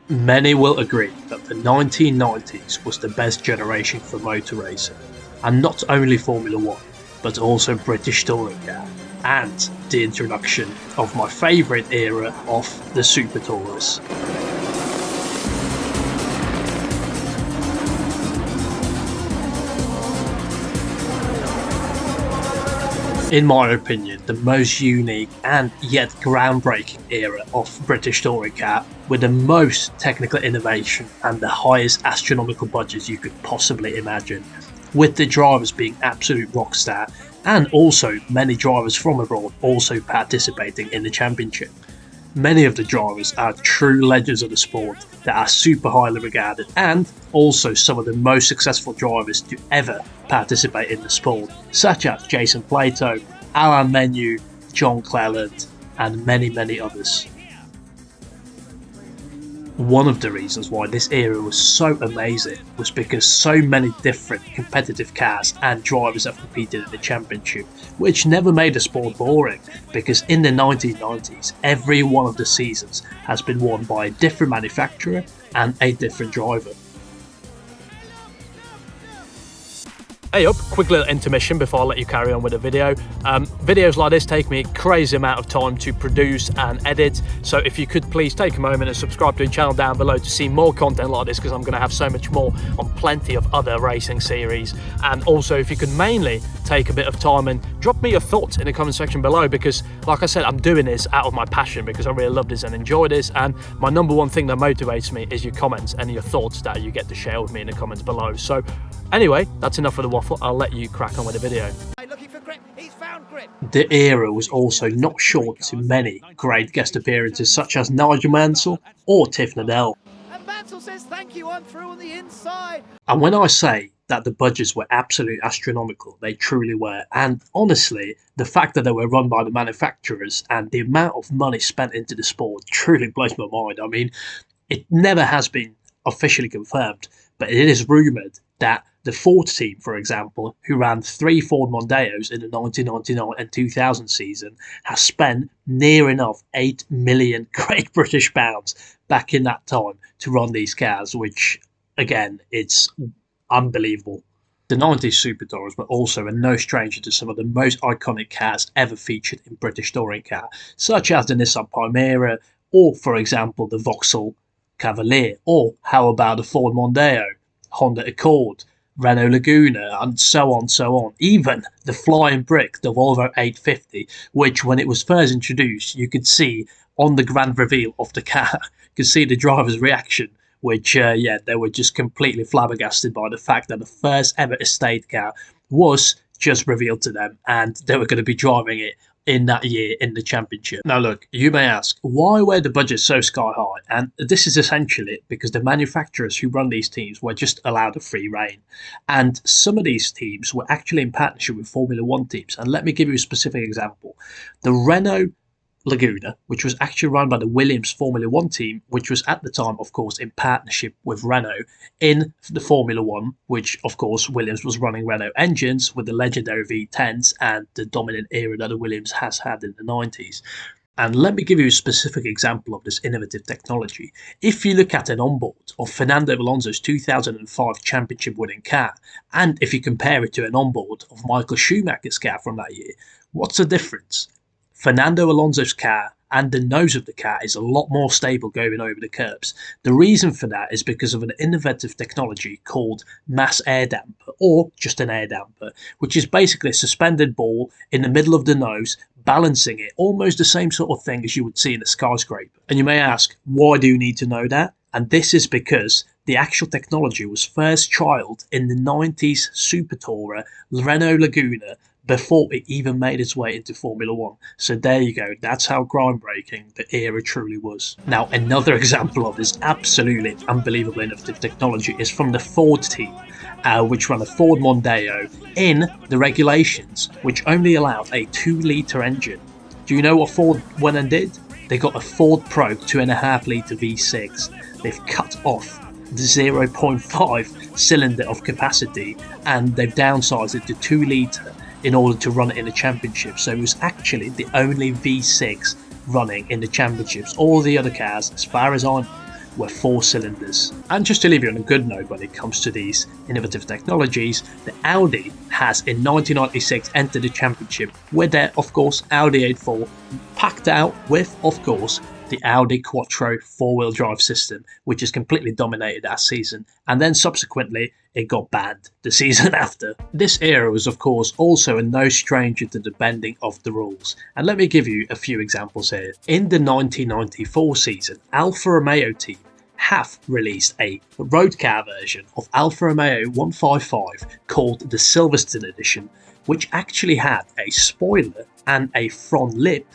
Many will agree that the 1990s was the best generation for motor racing, and not only Formula 1, but also British touring car, and the introduction of my favourite era of the Super Tourers. In my opinion, the most unique and yet groundbreaking era of British touring car, with the most technical innovation and the highest astronomical budgets you could possibly imagine, with the drivers being absolute rock star, and also many drivers from abroad also participating in the championship. Many of the drivers are true legends of the sport that are super highly regarded, and also some of the most successful drivers to ever participate in the sport, such as Jason Plato, Alain Menu, John Cleland, and many others. One of the reasons why this era was so amazing was because so many different competitive cars and drivers have competed in the championship, which never made the sport boring, because in the 1990s every one of the seasons has been won by a different manufacturer and a different driver. Hey up, quick little intermission before I let you carry on with the video. Videos like this take me a crazy amount of time to produce and edit, so if you could please take a moment and subscribe to the channel down below to see more content like this, because I'm going to have so much more on plenty of other racing series. And also if you could mainly take a bit of time and drop me your thoughts in the comment section below, because like I said, I'm doing this out of my passion because I really love this and enjoy this, and my number one thing that motivates me is your comments and your thoughts that you get to share with me in the comments below. So anyway, that's enough of the waffle. I'll let you crack on with the video. Looking for grip. He's found grip. The era was also not short to many great guest appearances such as Nigel Mansell or Tiff Needell. And Mansell says thank you, I'm through on the inside. And when I say that the budgets were absolutely astronomical, they truly were. And honestly, the fact that they were run by the manufacturers and the amount of money spent into the sport truly blows my mind. I mean, it never has been officially confirmed, but it is rumoured that the Ford team, for example, who ran 3 Ford Mondeos in the 1999 and 2000 season, has spent near enough 8 million Great British pounds back in that time to run these cars, which, again, it's unbelievable. The 90s Super Tourers were also no stranger to some of the most iconic cars ever featured in British touring car, such as the Nissan Primera, or, for example, the Vauxhall Cavalier, or how about the Ford Mondeo, Honda Accord, Renault Laguna, and so on. Even the flying brick, the Volvo 850, which when it was first introduced, you could see on the grand reveal of the car, you could see the driver's reaction, which, they were just completely flabbergasted by the fact that the first ever estate car was just revealed to them, and they were going to be driving it in that year in the championship. Now look, you may ask, why were the budgets so sky high? And this is essentially because the manufacturers who run these teams were just allowed a free rein. And some of these teams were actually in partnership with Formula 1 teams. And let me give you a specific example. The Renault Laguna, which was actually run by the Williams Formula 1 team, which was at the time, of course, in partnership with Renault in the Formula 1, which, of course, Williams was running Renault engines with the legendary V10s and the dominant era that the Williams has had in the 90s. And let me give you a specific example of this innovative technology. If you look at an onboard of Fernando Alonso's 2005 championship-winning car, and if you compare it to an onboard of Michael Schumacher's car from that year, what's the difference? Fernando Alonso's car and the nose of the car is a lot more stable going over the curbs. The reason for that is because of an innovative technology called mass air damper, or just an air damper, which is basically a suspended ball in the middle of the nose, balancing it, almost the same sort of thing as you would see in a skyscraper. And you may ask, why do you need to know that? And this is because the actual technology was first trialled in the 90s Super Tourer Renault Laguna, before it even made its way into Formula 1. So there you go, that's how groundbreaking the era truly was. Now, another example of this absolutely unbelievable innovative technology is from the Ford team, which ran a Ford Mondeo in the regulations, which only allowed a 2-litre engine. Do you know what Ford went and did? They got a Ford Probe 2.5-litre V6. They've cut off the 0.5 cylinder of capacity, and they've downsized it to 2-litre in order to run it in the championship. So it was actually the only V6 running in the championships. All the other cars, as far as I know, were 4 cylinders. And just to leave you on a good note when it comes to these innovative technologies, the Audi has in 1996 entered the championship with their, of course, Audi A4 packed out with, of course, the Audi Quattro 4-wheel drive system, which has completely dominated that season, and then subsequently it got banned the season after. This era was of course also no stranger to the bending of the rules, and let me give you a few examples here. In the 1994 season, Alfa Romeo team have released a road car version of Alfa Romeo 155 called the Silverstone Edition, which actually had a spoiler and a front lip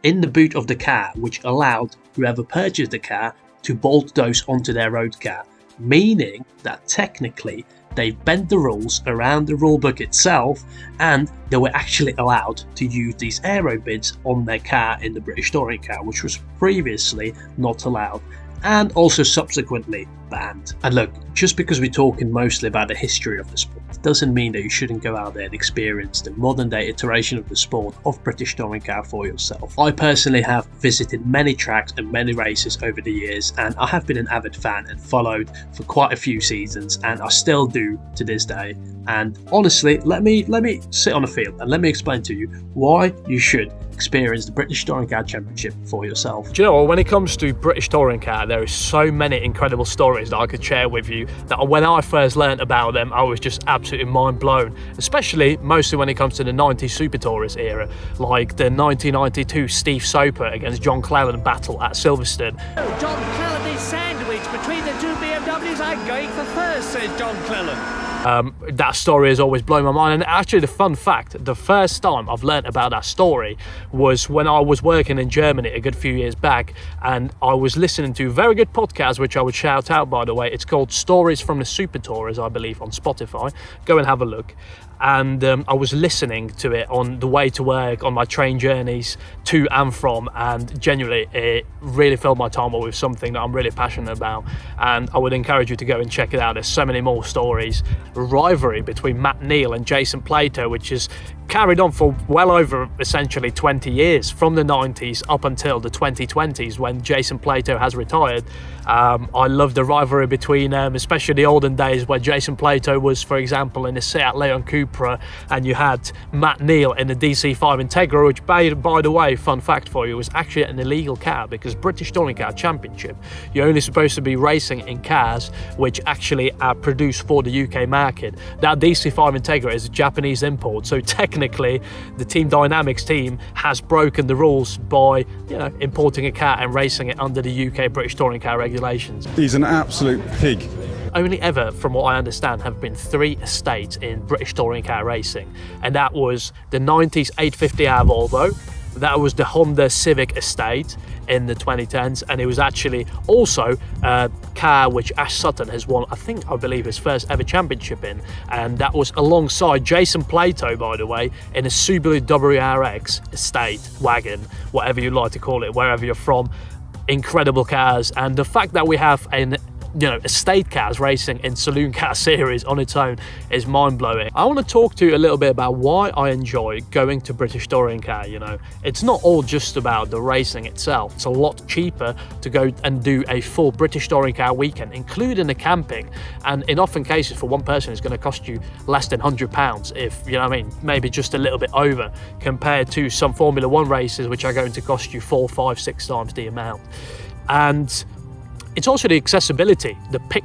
in the boot of the car, which allowed whoever purchased the car to bolt those onto their road car, meaning that technically they bent the rules around the rulebook itself, and they were actually allowed to use these aero bits on their car in the British touring car, which was previously not allowed, and also subsequently banned. And look, just because we're talking mostly about the history of the sport doesn't mean that you shouldn't go out there and experience the modern day iteration of the sport of British touring car for yourself. I personally have visited many tracks and many races over the years, and I have been an avid fan and followed for quite a few seasons, and I still do to this day. And honestly, let me sit on a field and let me explain to you why you should experience the British Touring Car Championship for yourself. Do you know what, when it comes to British Touring Car, there is so many incredible stories that I could share with you that when I first learned about them, I was just absolutely mind blown, especially mostly when it comes to the 90s Super Tourist era, like the 1992 Steve Soper against John Cleland battle at Silverstone. John Cleland is sandwiched between the two BMWs. I'm going for first, says John Cleland. That story has always blown my mind, and actually the fun fact, the first time I've learnt about that story was when I was working in Germany a good few years back, and I was listening to a very good podcast, which I would shout out by the way. It's called Stories from the Super Tourers, I believe, on Spotify. Go and have a look. And I was listening to it on the way to work, on my train journeys to and from, and genuinely it really filled my time up with something that I'm really passionate about, and I would encourage you to go and check it out. There's so many more stories. Rivalry between Matt Neal and Jason Plato, which is carried on for well over essentially 20 years, from the 90s up until the 2020s when Jason Plato has retired. I love the rivalry between them, especially the olden days where Jason Plato was, for example, in the Seat Leon Cupra, and you had Matt Neal in the DC5 Integra, which by the way, fun fact for you, was actually an illegal car, because British Touring Car Championship, you're only supposed to be racing in cars which actually are produced for the UK market. That DC5 Integra is a Japanese import, so technically the Team Dynamics team has broken the rules by, you know, importing a car and racing it under the UK British Touring Car regulations. He's an absolute pig. Only ever, from what I understand, have been 3 estates in British touring car racing, and that was the 90s 850R Volvo, that was the Honda Civic estate in the 2010s, and it was actually also a car which Ash Sutton has won, I believe his first ever championship in, and that was alongside Jason Plato, by the way, in a Subaru WRX estate wagon, whatever you like to call it, wherever you're from. Incredible cars, and the fact that we have an estate cars racing in saloon car series on its own is mind-blowing. I want to talk to you a little bit about why I enjoy going to British Touring Car. It's not all just about the racing itself. It's a lot cheaper to go and do a full British Touring Car weekend, including the camping, and in often cases for one person it's going to cost you less than £100, if maybe just a little bit over, compared to some Formula 1 races which are going to cost you 4, 5, 6 times the amount. And it's also the accessibility, the pit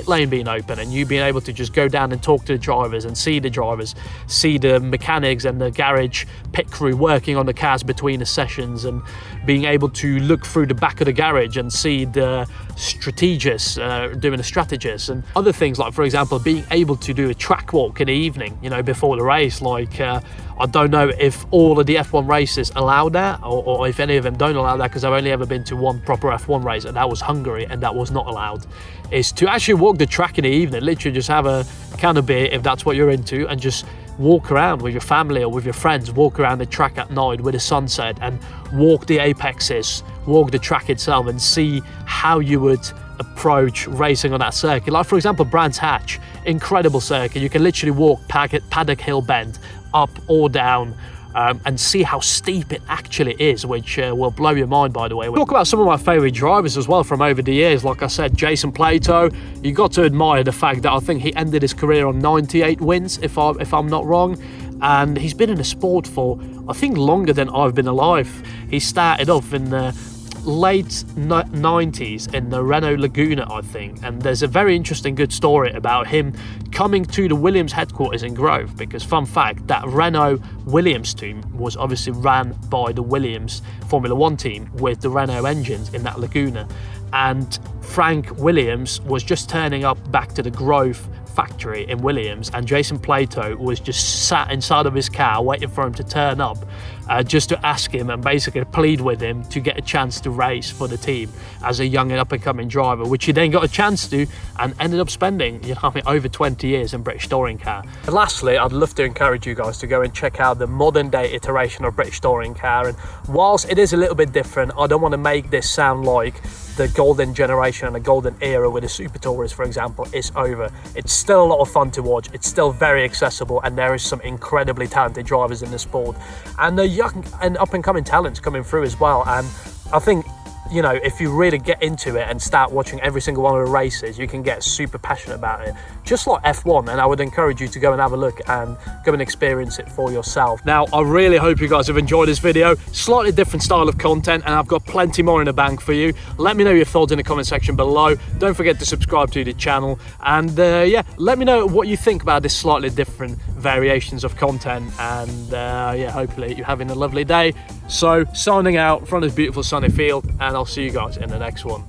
lane being open, and you being able to just go down and talk to the drivers and see the drivers, see the mechanics and the garage pit crew working on the cars between the sessions, and being able to look through the back of the garage and see the strategists doing the strategists, and other things like, for example, being able to do a track walk in the evening, before the race. I don't know if all of the F1 races allow that, or if any of them don't allow that, because I've only ever been to one proper F1 race, and that was Hungary, and that was not allowed, is to actually walk the track in the evening, literally just have a can of beer if that's what you're into, and just walk around with your family or with your friends, walk around the track at night with the sunset, and walk the apexes, walk the track itself, and see how you would approach racing on that circuit. Like, for example, Brands Hatch, incredible circuit. You can literally walk Paddock Hill Bend up or down and see how steep it actually is, which will blow your mind, by the way. We'll talk about some of my favourite drivers as well from over the years. Like I said, Jason Plato, you got to admire the fact that I think he ended his career on 98 wins, if I'm not wrong. And he's been in the sport for, I think, longer than I've been alive. He started off in the late 90s in the Renault Laguna, I think, and there's a very interesting good story about him coming to the Williams headquarters in Grove, because fun fact, that Renault Williams team was obviously ran by the Williams Formula 1 team with the Renault engines in that Laguna, and Frank Williams was just turning up back to the Grove factory in Williams, and Jason Plato was just sat inside of his car waiting for him to turn up, just to ask him and basically plead with him to get a chance to race for the team as a young and up-and-coming driver, which he then got a chance to and ended up spending, you know, over 20 years in British Touring Car. And lastly, I'd love to encourage you guys to go and check out the modern day iteration of British Touring Car, and whilst it is a little bit different, I don't want to make this sound like the golden generation and the golden era with the Super Tourers, for example, is over. It's still a lot of fun to watch, it's still very accessible, and there is some incredibly talented drivers in the sport, and the young and up-and-coming talents coming through as well. And I think, you know, if you really get into it and start watching every single one of the races, you can get super passionate about it, just like F1. And I would encourage you to go and have a look and go and experience it for yourself. Now, I really hope you guys have enjoyed this video. Slightly different style of content, and I've got plenty more in the bank for you. Let me know your thoughts in the comment section below. Don't forget to subscribe to the channel, and yeah, let me know what you think about this slightly different variations of content. And yeah, hopefully you're having a lovely day. So, signing out from this beautiful sunny field, and I'll see you guys in the next one.